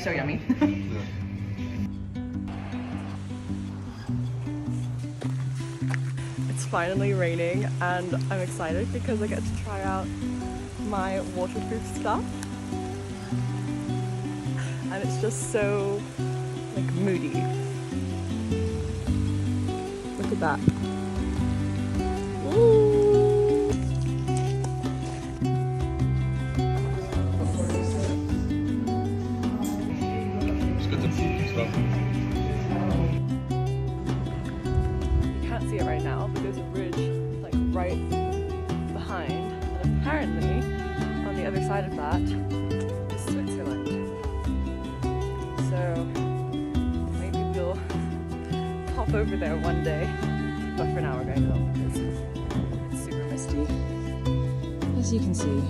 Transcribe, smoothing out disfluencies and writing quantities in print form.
so yummy. It's finally raining and I'm excited because I get to try out my waterproof stuff. And it's just so like moody. Look at that. Ooh. You can't see it right now, but there's a ridge like right behind, and apparently on the other side of that is Switzerland. So maybe we'll pop over there one day, but for now we're going home because it's super misty, as you can see.